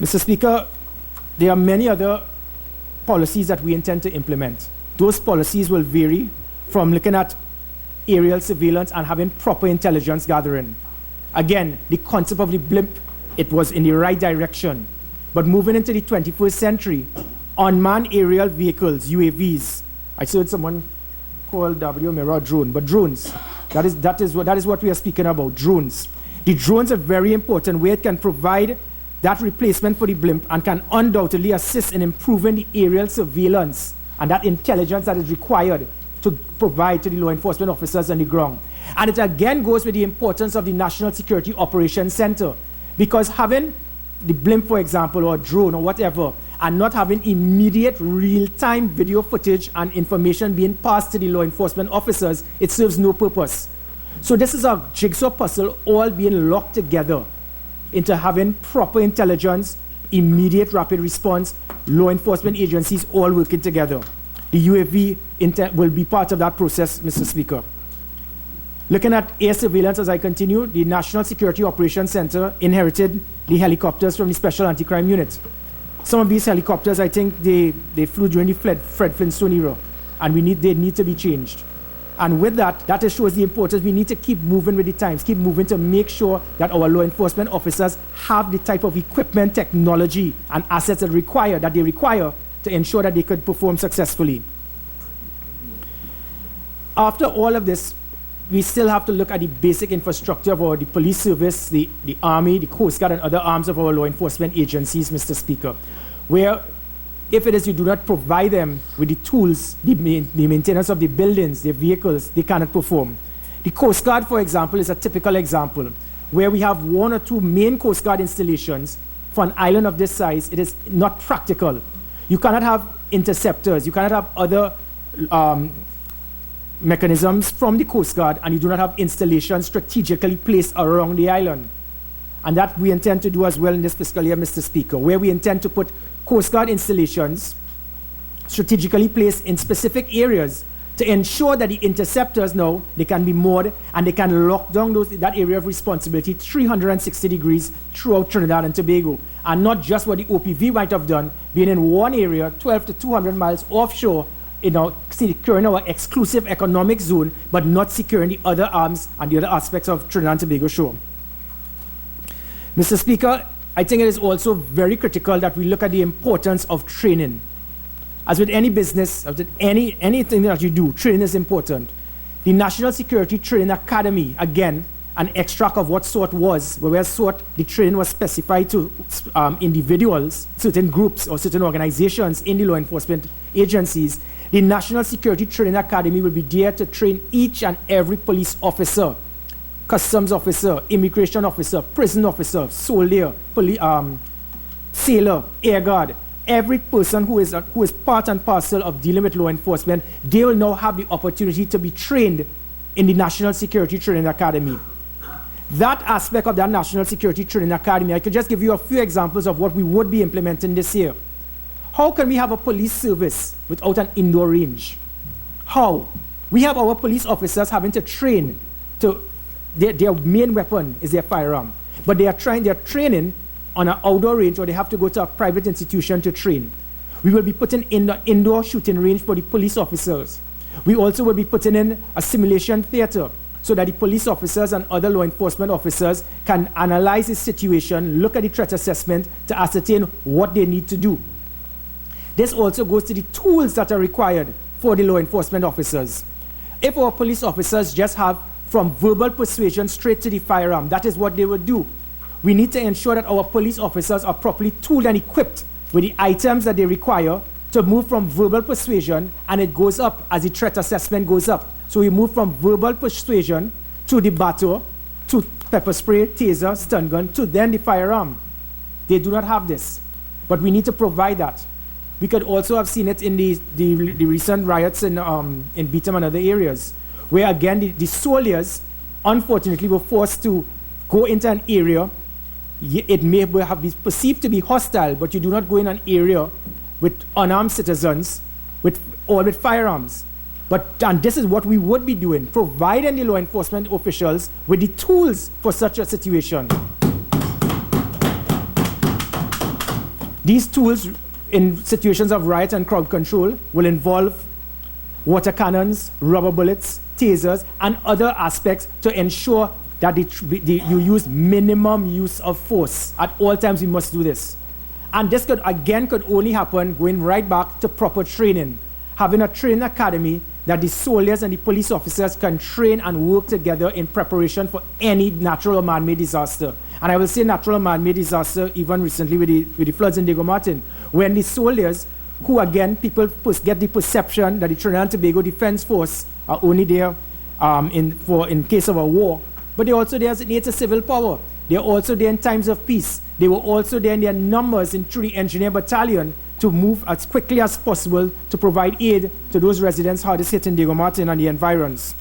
Mr. Speaker, there are many other policies that we intend to implement. Those policies will vary from looking at aerial surveillance and having proper intelligence gathering. Again, the concept of the blimp, it was in the right direction. But moving into the 21st century, unmanned aerial vehicles, UAVs, I heard someone call W mirror drone, but drones, that is what we are speaking about, drones. The drones are very important where it can provide that replacement for the blimp and can undoubtedly assist in improving the aerial surveillance and that intelligence that is required to provide to the law enforcement officers on the ground. And it again goes with the importance of the National Security Operations Center, because having the blimp, for example, or drone or whatever, and not having immediate real-time video footage and information being passed to the law enforcement officers, it serves no purpose. So this is a jigsaw puzzle all being locked together into having proper intelligence, immediate rapid response, law enforcement agencies all working together. The UAV will be part of that process, Mr. Speaker. Looking at air surveillance as I continue, the National Security Operations Center inherited the helicopters from the Special Anti-Crime Unit. Some of these helicopters, I think they flew during the Fred Flintstone era, and they need to be changed. And with that just shows the importance. We need to keep moving with the times, keep moving to make sure that our law enforcement officers have the type of equipment, technology, and assets that they require to ensure that they could perform successfully. After all of this, we still have to look at the basic infrastructure of the police service, the Army, the Coast Guard, and other arms of our law enforcement agencies, Mr. Speaker, where if it is you do not provide them with the tools, the maintenance of the buildings, the vehicles, they cannot perform. The Coast Guard, for example, is a typical example, where we have one or two main Coast Guard installations. For an island of this size, it is not practical. You cannot have interceptors, you cannot have other mechanisms from the Coast Guard, and you do not have installations strategically placed around the island. And that we intend to do as well in this fiscal year, Mr. Speaker, where we intend to put Coast Guard installations strategically placed in specific areas to ensure that the interceptors now, they can be moored and they can lock down that area of responsibility 360 degrees throughout Trinidad and Tobago. And not just what the OPV might have done, being in one area, 12 to 200 miles offshore, securing our exclusive economic zone, but not securing the other arms and the other aspects of Trinidad and Tobago shore. Mr. Speaker, I think it is also very critical that we look at the importance of training. As with any business, as with anything that you do, training is important. The National Security Training Academy, again, an extract of what SORT was, where SORT, the training was specified to individuals, certain groups or certain organizations in the law enforcement agencies. The National Security Training Academy will be there to train each and every police officer, customs officer, immigration officer, prison officer, soldier, sailor, air guard. Every person who is part and parcel of dealing with law enforcement, they will now have the opportunity to be trained in the National Security Training Academy. That aspect of that National Security Training Academy, I could just give you a few examples of what we would be implementing this year. How can we have a police service without an indoor range? How? We have our police officers having to train to, their main weapon is their firearm, but they are training on an outdoor range, or they have to go to a private institution to train. We will be putting in the indoor shooting range for the police officers. We also will be putting in a simulation theater so that the police officers and other law enforcement officers can analyze the situation, look at the threat assessment to ascertain what they need to do. This also goes to the tools that are required for the law enforcement officers. If our police officers just have from verbal persuasion straight to the firearm, that is what they would do. We need to ensure that our police officers are properly tooled and equipped with the items that they require to move from verbal persuasion, and it goes up as the threat assessment goes up. So we move from verbal persuasion to the baton, to pepper spray, taser, stun gun, to then the firearm. They do not have this, but we need to provide that. We could also have seen it in the recent riots in Beetham and other areas, where again the soldiers, unfortunately, were forced to go into an area. It may have been perceived to be hostile, but you do not go in an area with unarmed citizens with firearms. And this is what we would be doing, providing the law enforcement officials with the tools for such a situation. These tools in situations of riot and crowd control will involve water cannons, rubber bullets, tasers, and other aspects to ensure that you use minimum use of force. At all times, we must do this. And this could only happen going right back to proper training. Having a training academy that the soldiers and the police officers can train and work together in preparation for any natural or man-made disaster. And I will say natural or man-made disaster even recently with the floods in Diego Martin, when the soldiers, who again, people get the perception that the Trinidad and Tobago Defense Force are only there in case of a war, but they're also there as a civil power. They're also there in times of peace. They were also there in their numbers through the engineer battalion to move as quickly as possible to provide aid to those residents hardest hit in Diego Martin and the environs.